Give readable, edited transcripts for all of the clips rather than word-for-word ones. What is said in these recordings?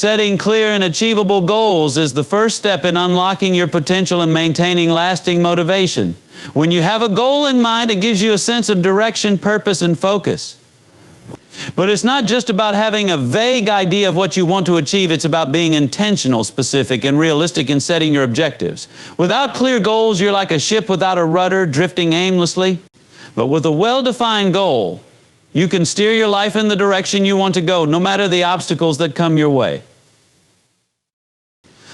Setting clear and achievable goals is the first step in unlocking your potential and maintaining lasting motivation. When you have a goal in mind, it gives you a sense of direction, purpose, and focus. But it's not just about having a vague idea of what you want to achieve, it's about being intentional, specific, and realistic in setting your objectives. Without clear goals, you're like a ship without a rudder, drifting aimlessly. But with a well-defined goal, you can steer your life in the direction you want to go, no matter the obstacles that come your way.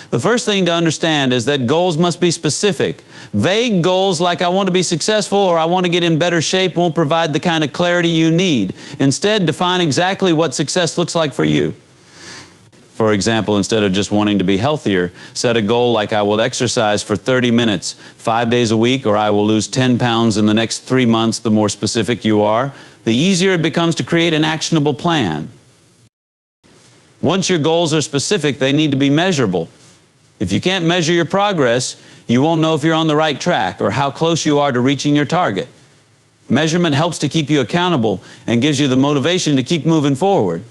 The first thing to understand is that goals must be specific. Vague goals like I want to be successful or I want to get in better shape won't provide the kind of clarity you need. Instead, define exactly what success looks like for you. For example, instead of just wanting to be healthier, set a goal like I will exercise for 30 minutes, 5 days a week, or I will lose 10 pounds in the next 3 months. The more specific you are, the easier it becomes to create an actionable plan. Once your goals are specific, they need to be measurable. If you can't measure your progress, you won't know if you're on the right track or how close you are to reaching your target. Measurement helps to keep you accountable and gives you the motivation to keep moving forward.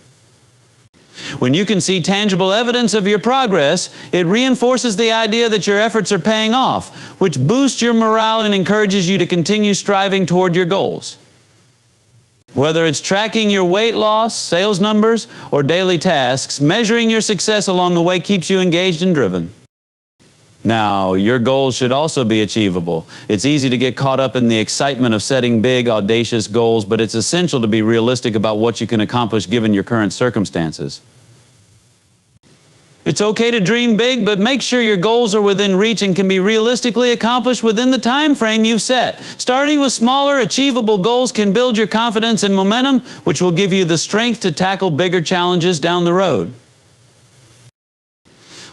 When you can see tangible evidence of your progress, it reinforces the idea that your efforts are paying off, which boosts your morale and encourages you to continue striving toward your goals. Whether it's tracking your weight loss, sales numbers, or daily tasks, measuring your success along the way keeps you engaged and driven. Now, your goals should also be achievable. It's easy to get caught up in the excitement of setting big, audacious goals, but it's essential to be realistic about what you can accomplish given your current circumstances. It's okay to dream big, but make sure your goals are within reach and can be realistically accomplished within the time frame you've set. Starting with smaller, achievable goals can build your confidence and momentum, which will give you the strength to tackle bigger challenges down the road.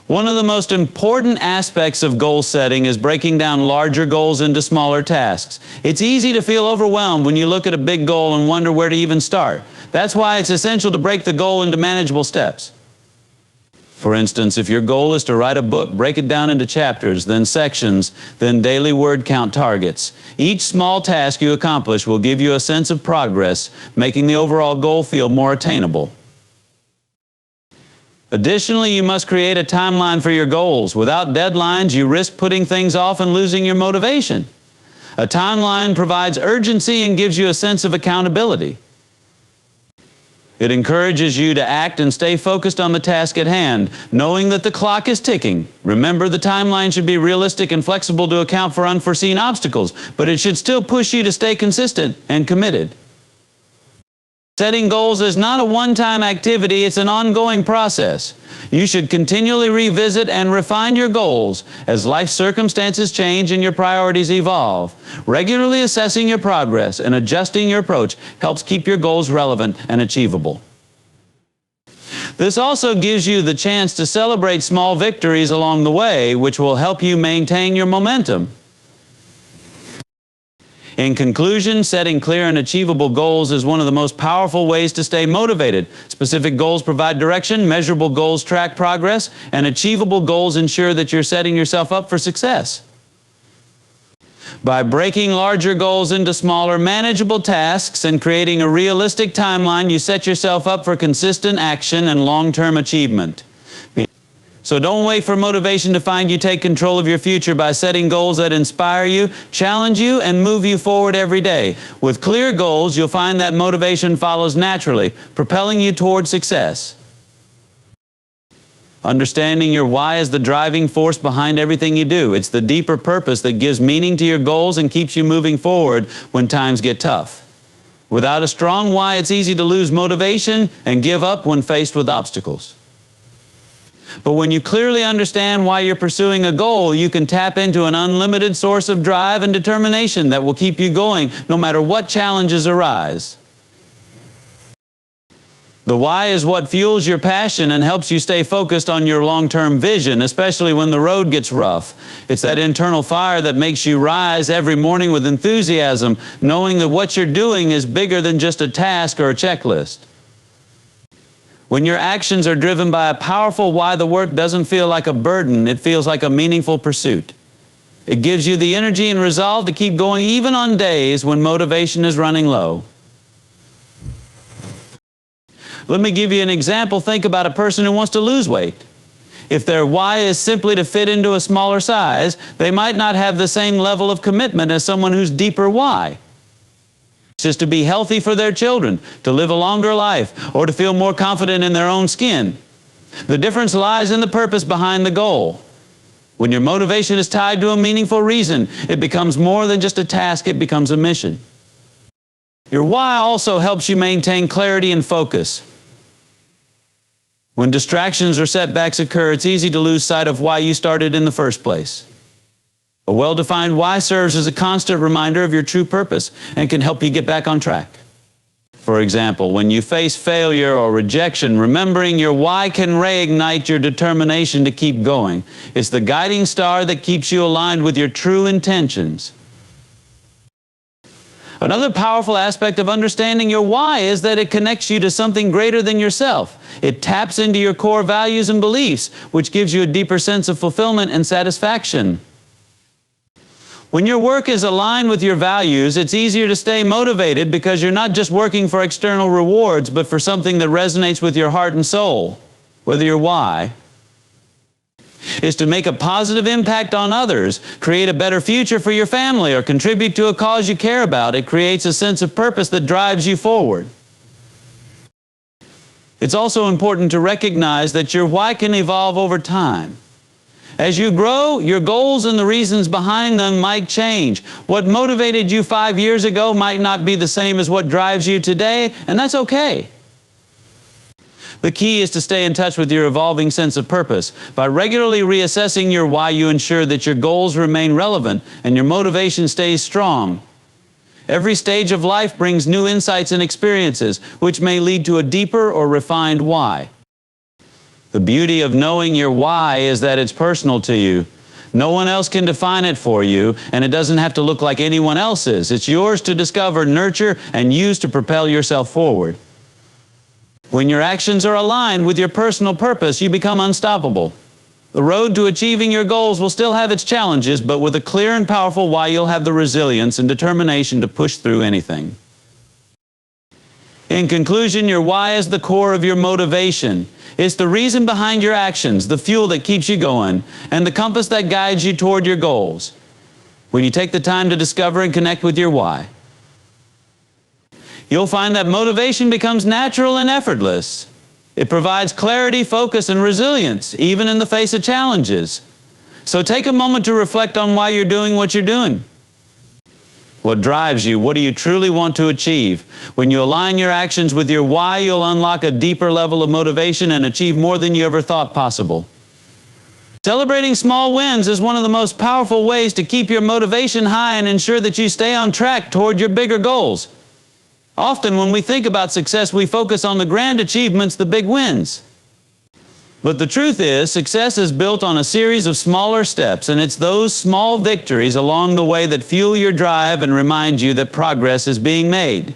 One of the most important aspects of goal setting is breaking down larger goals into smaller tasks. It's easy to feel overwhelmed when you look at a big goal and wonder where to even start. That's why it's essential to break the goal into manageable steps. For instance, if your goal is to write a book, break it down into chapters, then sections, then daily word count targets. Each small task you accomplish will give you a sense of progress, making the overall goal feel more attainable. Additionally, you must create a timeline for your goals. Without deadlines, you risk putting things off and losing your motivation. A timeline provides urgency and gives you a sense of accountability. It encourages you to act and stay focused on the task at hand, knowing that the clock is ticking. Remember, the timeline should be realistic and flexible to account for unforeseen obstacles, but it should still push you to stay consistent and committed. Setting goals is not a one-time activity, it's an ongoing process. You should continually revisit and refine your goals as life circumstances change and your priorities evolve. Regularly assessing your progress and adjusting your approach helps keep your goals relevant and achievable. This also gives you the chance to celebrate small victories along the way, which will help you maintain your momentum. In conclusion, setting clear and achievable goals is one of the most powerful ways to stay motivated. Specific goals provide direction, measurable goals track progress, and achievable goals ensure that you're setting yourself up for success. By breaking larger goals into smaller, manageable tasks and creating a realistic timeline, you set yourself up for consistent action and long-term achievement. So don't wait for motivation to find you. Take control of your future by setting goals that inspire you, challenge you, and move you forward every day. With clear goals, you'll find that motivation follows naturally, propelling you toward success. Understanding your why is the driving force behind everything you do. It's the deeper purpose that gives meaning to your goals and keeps you moving forward when times get tough. Without a strong why, it's easy to lose motivation and give up when faced with obstacles. But when you clearly understand why you're pursuing a goal, you can tap into an unlimited source of drive and determination that will keep you going no matter what challenges arise. The why is what fuels your passion and helps you stay focused on your long-term vision, especially when the road gets rough. It's that internal fire that makes you rise every morning with enthusiasm, knowing that what you're doing is bigger than just a task or a checklist. When your actions are driven by a powerful why, the work doesn't feel like a burden, it feels like a meaningful pursuit. It gives you the energy and resolve to keep going even on days when motivation is running low. Let me give you an example. Think about a person who wants to lose weight. If their why is simply to fit into a smaller size, they might not have the same level of commitment as someone whose deeper why is to be healthy for their children, to live a longer life, or to feel more confident in their own skin. The difference lies in the purpose behind the goal. When your motivation is tied to a meaningful reason, it becomes more than just a task, it becomes a mission. Your why also helps you maintain clarity and focus. When distractions or setbacks occur, it's easy to lose sight of why you started in the first place. A well-defined why serves as a constant reminder of your true purpose and can help you get back on track. For example, when you face failure or rejection, remembering your why can reignite your determination to keep going. It's the guiding star that keeps you aligned with your true intentions. Another powerful aspect of understanding your why is that it connects you to something greater than yourself. It taps into your core values and beliefs, which gives you a deeper sense of fulfillment and satisfaction. When your work is aligned with your values, it's easier to stay motivated because you're not just working for external rewards, but for something that resonates with your heart and soul. Whether your why is to make a positive impact on others, create a better future for your family, or contribute to a cause you care about, it creates a sense of purpose that drives you forward. It's also important to recognize that your why can evolve over time. As you grow, your goals and the reasons behind them might change. What motivated you 5 years ago might not be the same as what drives you today, and that's okay. The key is to stay in touch with your evolving sense of purpose. By regularly reassessing your why, you ensure that your goals remain relevant and your motivation stays strong. Every stage of life brings new insights and experiences, which may lead to a deeper or refined why. The beauty of knowing your why is that it's personal to you. No one else can define it for you, and it doesn't have to look like anyone else's. It's yours to discover, nurture, and use to propel yourself forward. When your actions are aligned with your personal purpose, you become unstoppable. The road to achieving your goals will still have its challenges, but with a clear and powerful why, you'll have the resilience and determination to push through anything. In conclusion, your why is the core of your motivation. It's the reason behind your actions, the fuel that keeps you going, and the compass that guides you toward your goals. When you take the time to discover and connect with your why, you'll find that motivation becomes natural and effortless. It provides clarity, focus, and resilience, even in the face of challenges. So take a moment to reflect on why you're doing what you're doing. What drives you? What do you truly want to achieve? When you align your actions with your why, you'll unlock a deeper level of motivation and achieve more than you ever thought possible. Celebrating small wins is one of the most powerful ways to keep your motivation high and ensure that you stay on track toward your bigger goals. Often when we think about success, we focus on the grand achievements, the big wins. But the truth is, success is built on a series of smaller steps, and it's those small victories along the way that fuel your drive and remind you that progress is being made.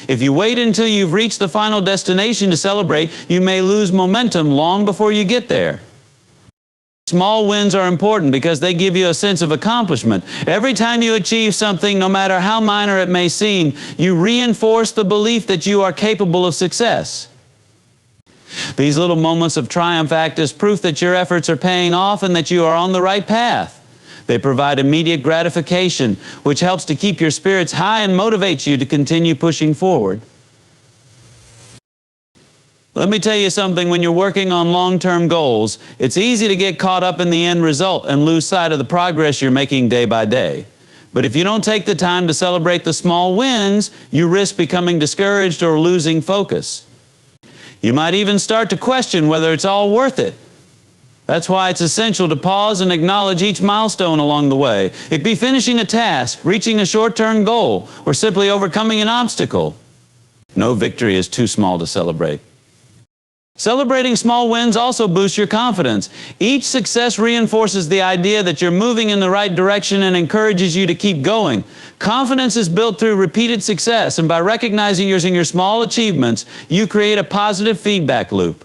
If you wait until you've reached the final destination to celebrate, you may lose momentum long before you get there. Small wins are important because they give you a sense of accomplishment. Every time you achieve something, no matter how minor it may seem, you reinforce the belief that you are capable of success. These little moments of triumph act as proof that your efforts are paying off and that you are on the right path. They provide immediate gratification, which helps to keep your spirits high and motivates you to continue pushing forward. Let me tell you something, when you're working on long-term goals, it's easy to get caught up in the end result and lose sight of the progress you're making day by day. But if you don't take the time to celebrate the small wins, you risk becoming discouraged or losing focus. You might even start to question whether it's all worth it. That's why it's essential to pause and acknowledge each milestone along the way. It could be finishing a task, reaching a short-term goal, or simply overcoming an obstacle. No victory is too small to celebrate. Celebrating small wins also boosts your confidence. Each success reinforces the idea that you're moving in the right direction and encourages you to keep going. Confidence is built through repeated success, and by recognizing your small achievements, you create a positive feedback loop.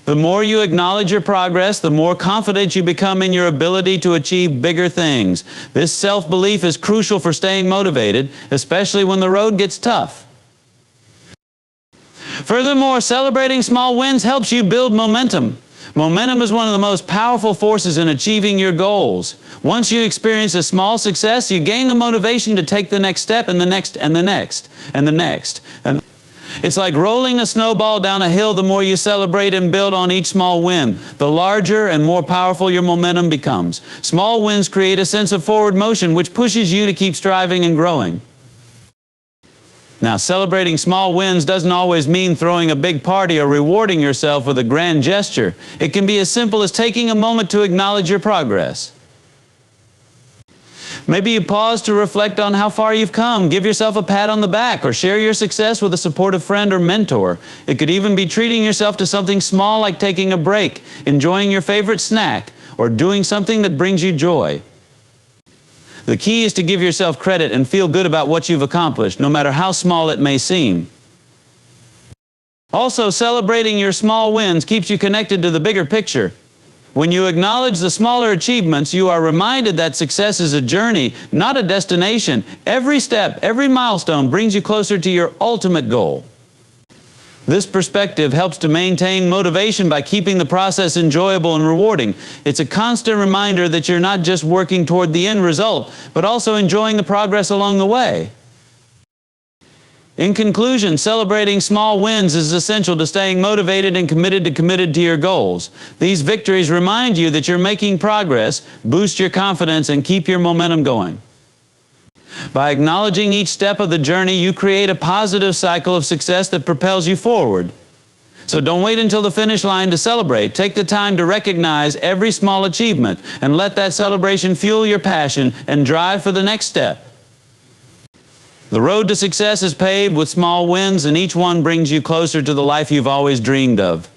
The more you acknowledge your progress, the more confident you become in your ability to achieve bigger things. This self-belief is crucial for staying motivated, especially when the road gets tough. Furthermore, celebrating small wins helps you build momentum. Momentum is one of the most powerful forces in achieving your goals. Once you experience a small success, you gain the motivation to take the next step and the next and the next and the next. And it's like rolling a snowball down a hill. The more you celebrate and build on each small win, the larger and more powerful your momentum becomes. Small wins create a sense of forward motion, which pushes you to keep striving and growing. Now, celebrating small wins doesn't always mean throwing a big party or rewarding yourself with a grand gesture. It can be as simple as taking a moment to acknowledge your progress. Maybe you pause to reflect on how far you've come, give yourself a pat on the back, or share your success with a supportive friend or mentor. It could even be treating yourself to something small like taking a break, enjoying your favorite snack, or doing something that brings you joy. The key is to give yourself credit and feel good about what you've accomplished, no matter how small it may seem. Also, celebrating your small wins keeps you connected to the bigger picture. When you acknowledge the smaller achievements, you are reminded that success is a journey, not a destination. Every step, every milestone brings you closer to your ultimate goal. This perspective helps to maintain motivation by keeping the process enjoyable and rewarding. It's a constant reminder that you're not just working toward the end result, but also enjoying the progress along the way. In conclusion, celebrating small wins is essential to staying motivated and committed to your goals. These victories remind you that you're making progress, boost your confidence, and keep your momentum going. By acknowledging each step of the journey, you create a positive cycle of success that propels you forward. So don't wait until the finish line to celebrate. Take the time to recognize every small achievement and let that celebration fuel your passion and drive for the next step. The road to success is paved with small wins, and each one brings you closer to the life you've always dreamed of.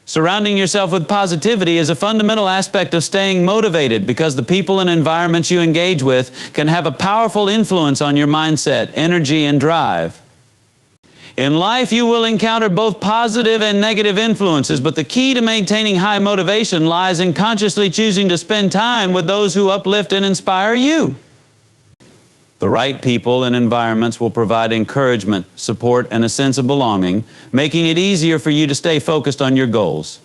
Surrounding yourself with positivity is a fundamental aspect of staying motivated, because the people and environments you engage with can have a powerful influence on your mindset, energy, and drive. In life, you will encounter both positive and negative influences, but the key to maintaining high motivation lies in consciously choosing to spend time with those who uplift and inspire you. The right people and environments will provide encouragement, support, and a sense of belonging, making it easier for you to stay focused on your goals.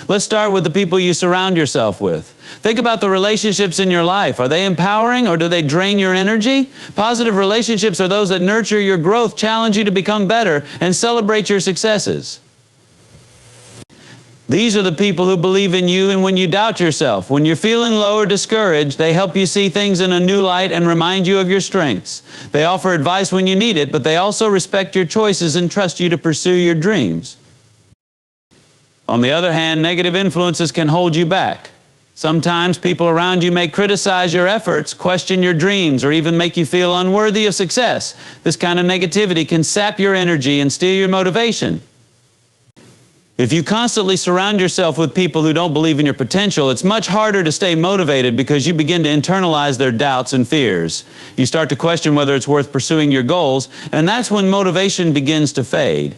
Let's start with the people you surround yourself with. Think about the relationships in your life. Are they empowering, or do they drain your energy? Positive relationships are those that nurture your growth, challenge you to become better, and celebrate your successes. These are the people who believe in you, and when you doubt yourself, when you're feeling low or discouraged, they help you see things in a new light and remind you of your strengths. They offer advice when you need it, but they also respect your choices and trust you to pursue your dreams. On the other hand, negative influences can hold you back. Sometimes people around you may criticize your efforts, question your dreams, or even make you feel unworthy of success. This kind of negativity can sap your energy and steal your motivation. If you constantly surround yourself with people who don't believe in your potential, it's much harder to stay motivated, because you begin to internalize their doubts and fears. You start to question whether it's worth pursuing your goals, and that's when motivation begins to fade.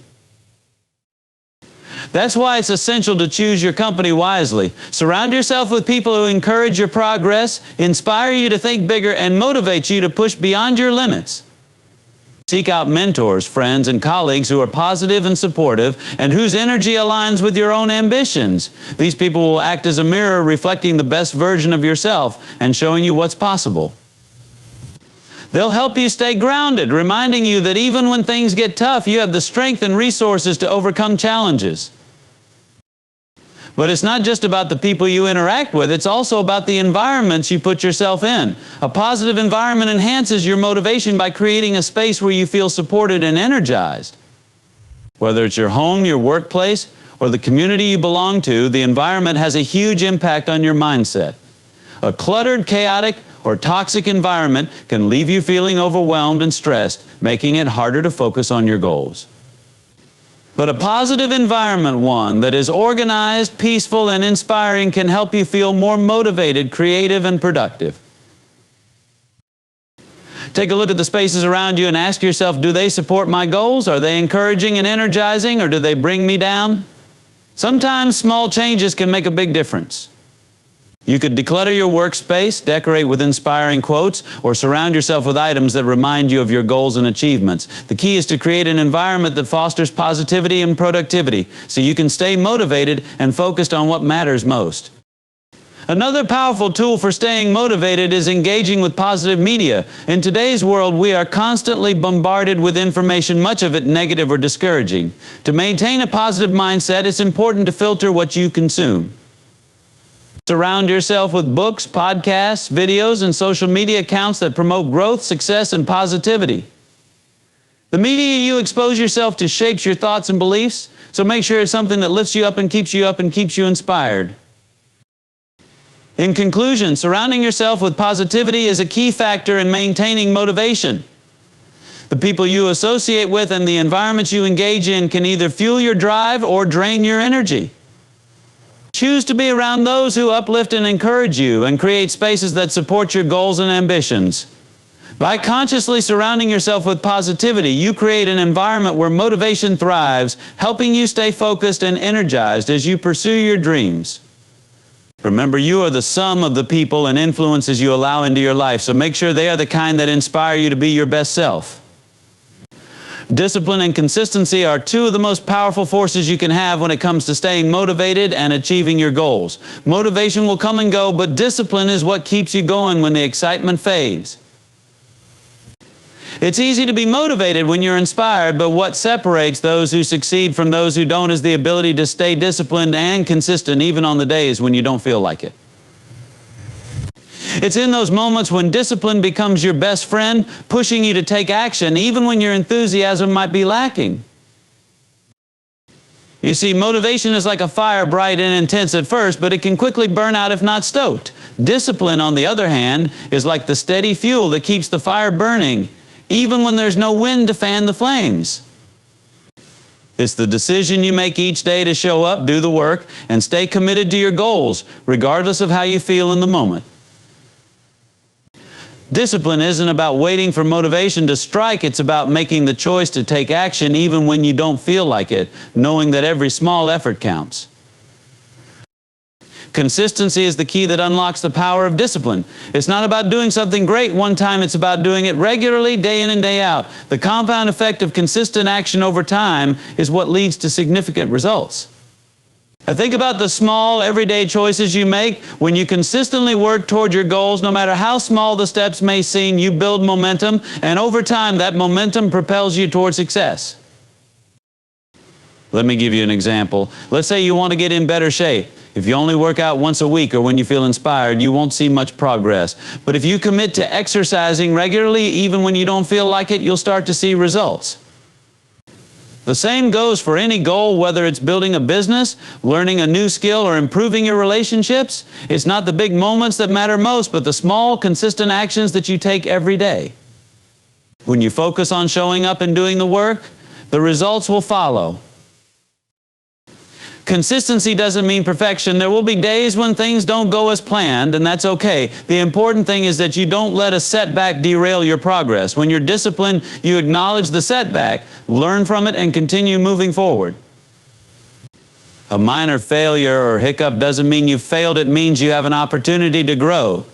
That's why it's essential to choose your company wisely. Surround yourself with people who encourage your progress, inspire you to think bigger, and motivate you to push beyond your limits. Seek out mentors, friends, and colleagues who are positive and supportive, and whose energy aligns with your own ambitions. These people will act as a mirror, reflecting the best version of yourself and showing you what's possible. They'll help you stay grounded, reminding you that even when things get tough, you have the strength and resources to overcome challenges. But it's not just about the people you interact with, it's also about the environments you put yourself in. A positive environment enhances your motivation by creating a space where you feel supported and energized. Whether it's your home, your workplace, or the community you belong to, the environment has a huge impact on your mindset. A cluttered, chaotic, or toxic environment can leave you feeling overwhelmed and stressed, making it harder to focus on your goals. But a positive environment, one that is organized, peaceful, and inspiring, can help you feel more motivated, creative, and productive. Take a look at the spaces around you and ask yourself, do they support my goals? Are they encouraging and energizing, or do they bring me down? Sometimes small changes can make a big difference. You could declutter your workspace, decorate with inspiring quotes, or surround yourself with items that remind you of your goals and achievements. The key is to create an environment that fosters positivity and productivity, so you can stay motivated and focused on what matters most. Another powerful tool for staying motivated is engaging with positive media. In today's world, we are constantly bombarded with information, much of it negative or discouraging. To maintain a positive mindset, it's important to filter what you consume. Surround yourself with books, podcasts, videos, and social media accounts that promote growth, success, and positivity. The media you expose yourself to shapes your thoughts and beliefs, so make sure it's something that lifts you up and keeps you inspired. In conclusion, surrounding yourself with positivity is a key factor in maintaining motivation. The people you associate with and the environments you engage in can either fuel your drive or drain your energy. Choose to be around those who uplift and encourage you and create spaces that support your goals and ambitions. By consciously surrounding yourself with positivity, you create an environment where motivation thrives, helping you stay focused and energized as you pursue your dreams. Remember, you are the sum of the people and influences you allow into your life, so make sure they are the kind that inspire you to be your best self. Discipline and consistency are two of the most powerful forces you can have when it comes to staying motivated and achieving your goals. Motivation will come and go, but discipline is what keeps you going when the excitement fades. It's easy to be motivated when you're inspired, but what separates those who succeed from those who don't is the ability to stay disciplined and consistent even on the days when you don't feel like it. It's in those moments when discipline becomes your best friend, pushing you to take action even when your enthusiasm might be lacking. You see, motivation is like a fire, bright and intense at first, but it can quickly burn out if not stoked. Discipline, on the other hand, is like the steady fuel that keeps the fire burning, even when there's no wind to fan the flames. It's the decision you make each day to show up, do the work, and stay committed to your goals, regardless of how you feel in the moment. Discipline isn't about waiting for motivation to strike. It's about making the choice to take action even when you don't feel like it, knowing that every small effort counts. Consistency is the key that unlocks the power of discipline. It's not about doing something great one time, it's about doing it regularly, day in and day out. The compound effect of consistent action over time is what leads to significant results. Now think about the small, everyday choices you make. When you consistently work toward your goals, no matter how small the steps may seem, you build momentum, and over time, that momentum propels you toward success. Let me give you an example. Let's say you want to get in better shape. If you only work out once a week or when you feel inspired, you won't see much progress. But if you commit to exercising regularly, even when you don't feel like it, you'll start to see results. The same goes for any goal, whether it's building a business, learning a new skill, or improving your relationships. It's not the big moments that matter most, but the small, consistent actions that you take every day. When you focus on showing up and doing the work, the results will follow. Consistency doesn't mean perfection. There will be days when things don't go as planned, and that's okay. The important thing is that you don't let a setback derail your progress. When you're disciplined, you acknowledge the setback, learn from it, and continue moving forward. A minor failure or hiccup doesn't mean you failed. It means you have an opportunity to grow.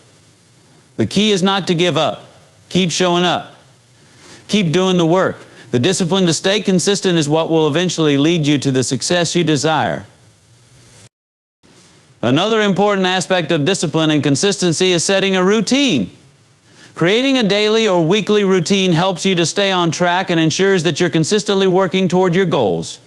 The key is not to give up. Keep showing up. Keep doing the work. The discipline to stay consistent is what will eventually lead you to the success you desire. Another important aspect of discipline and consistency is setting a routine. Creating a daily or weekly routine helps you to stay on track and ensures that you're consistently working toward your goals.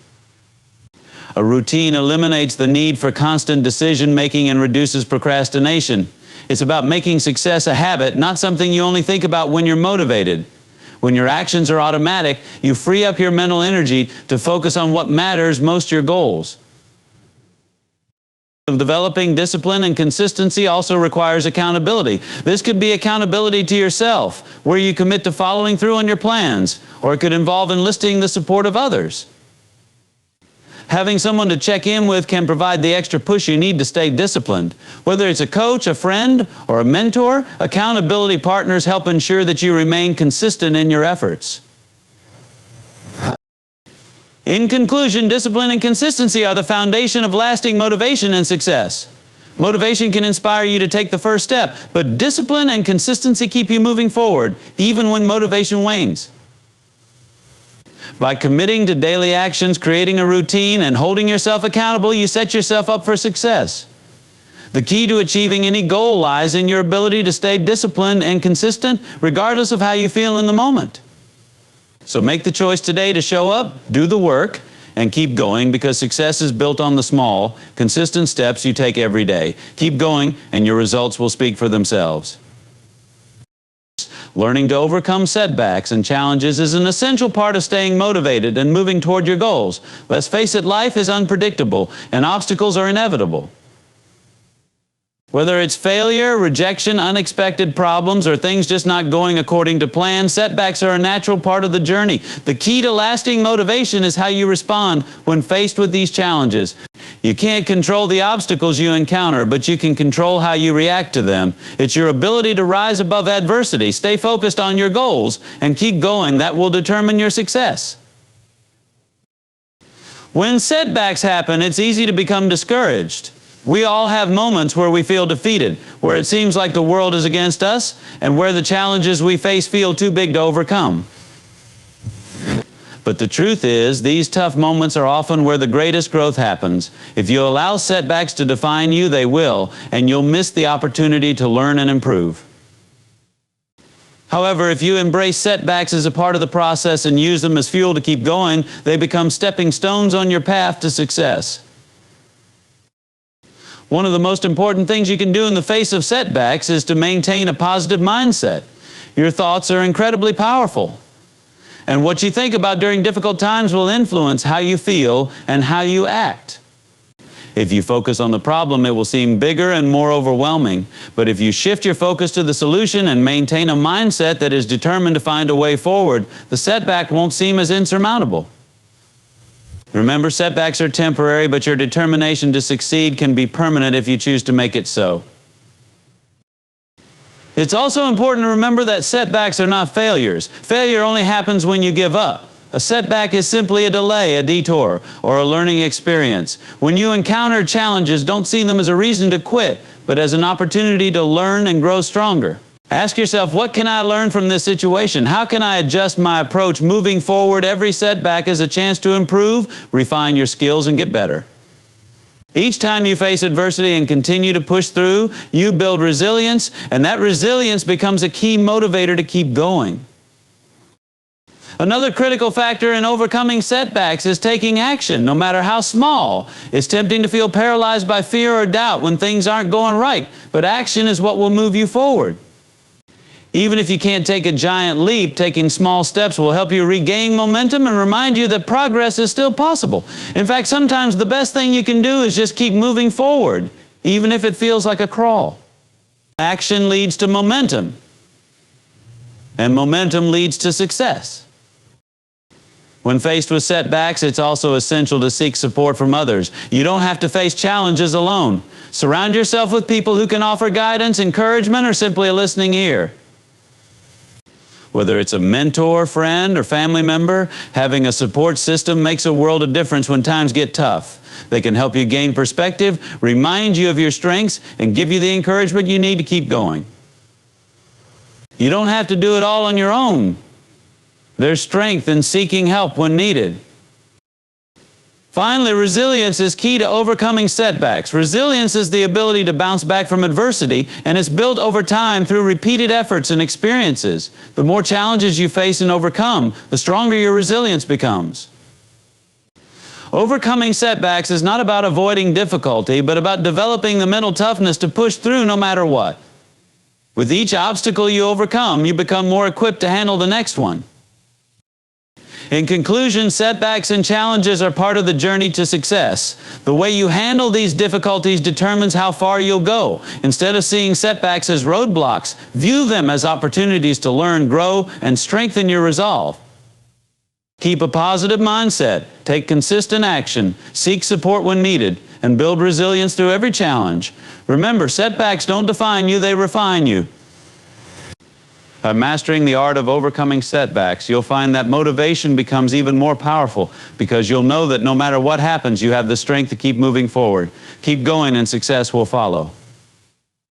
A routine eliminates the need for constant decision-making and reduces procrastination. It's about making success a habit, not something you only think about when you're motivated. When your actions are automatic, you free up your mental energy to focus on what matters most, your goals. Developing discipline and consistency also requires accountability. This could be accountability to yourself, where you commit to following through on your plans, or it could involve enlisting the support of others. Having someone to check in with can provide the extra push you need to stay disciplined. Whether it's a coach, a friend, or a mentor, accountability partners help ensure that you remain consistent in your efforts. In conclusion, discipline and consistency are the foundation of lasting motivation and success. Motivation can inspire you to take the first step, but discipline and consistency keep you moving forward, even when motivation wanes. By committing to daily actions, creating a routine, and holding yourself accountable, you set yourself up for success. The key to achieving any goal lies in your ability to stay disciplined and consistent, regardless of how you feel in the moment. So make the choice today to show up, do the work, and keep going, because success is built on the small, consistent steps you take every day. Keep going, and your results will speak for themselves. Learning to overcome setbacks and challenges is an essential part of staying motivated and moving toward your goals. Let's face it, life is unpredictable, and obstacles are inevitable. Whether it's failure, rejection, unexpected problems, or things just not going according to plan, setbacks are a natural part of the journey. The key to lasting motivation is how you respond when faced with these challenges. You can't control the obstacles you encounter, but you can control how you react to them. It's your ability to rise above adversity, stay focused on your goals, and keep going that will determine your success. When setbacks happen, it's easy to become discouraged. We all have moments where we feel defeated, where it seems like the world is against us, and where the challenges we face feel too big to overcome. But the truth is, these tough moments are often where the greatest growth happens. If you allow setbacks to define you, they will, and you'll miss the opportunity to learn and improve. However, if you embrace setbacks as a part of the process and use them as fuel to keep going, they become stepping stones on your path to success. One of the most important things you can do in the face of setbacks is to maintain a positive mindset. Your thoughts are incredibly powerful. And what you think about during difficult times will influence how you feel and how you act. If you focus on the problem, it will seem bigger and more overwhelming. But if you shift your focus to the solution and maintain a mindset that is determined to find a way forward, the setback won't seem as insurmountable. Remember, setbacks are temporary, but your determination to succeed can be permanent if you choose to make it so. It's also important to remember that setbacks are not failures. Failure only happens when you give up. A setback is simply a delay, a detour, or a learning experience. When you encounter challenges, don't see them as a reason to quit, but as an opportunity to learn and grow stronger. Ask yourself, what can I learn from this situation? How can I adjust my approach moving forward? Every setback is a chance to improve, refine your skills, and get better. Each time you face adversity and continue to push through, you build resilience, and that resilience becomes a key motivator to keep going. Another critical factor in overcoming setbacks is taking action, no matter how small. It's tempting to feel paralyzed by fear or doubt when things aren't going right, but action is what will move you forward. Even if you can't take a giant leap, taking small steps will help you regain momentum and remind you that progress is still possible. In fact, sometimes the best thing you can do is just keep moving forward, even if it feels like a crawl. Action leads to momentum, and momentum leads to success. When faced with setbacks, it's also essential to seek support from others. You don't have to face challenges alone. Surround yourself with people who can offer guidance, encouragement, or simply a listening ear. Whether it's a mentor, friend, or family member, having a support system makes a world of difference when times get tough. They can help you gain perspective, remind you of your strengths, and give you the encouragement you need to keep going. You don't have to do it all on your own. There's strength in seeking help when needed. Finally, resilience is key to overcoming setbacks. Resilience is the ability to bounce back from adversity, and it's built over time through repeated efforts and experiences. The more challenges you face and overcome, the stronger your resilience becomes. Overcoming setbacks is not about avoiding difficulty, but about developing the mental toughness to push through no matter what. With each obstacle you overcome, you become more equipped to handle the next one. In conclusion, setbacks and challenges are part of the journey to success. The way you handle these difficulties determines how far you'll go. Instead of seeing setbacks as roadblocks, view them as opportunities to learn, grow, and strengthen your resolve. Keep a positive mindset, take consistent action, seek support when needed, and build resilience through every challenge. Remember, setbacks don't define you, they refine you. By mastering the art of overcoming setbacks, you'll find that motivation becomes even more powerful because you'll know that no matter what happens, you have the strength to keep moving forward. Keep going and success will follow.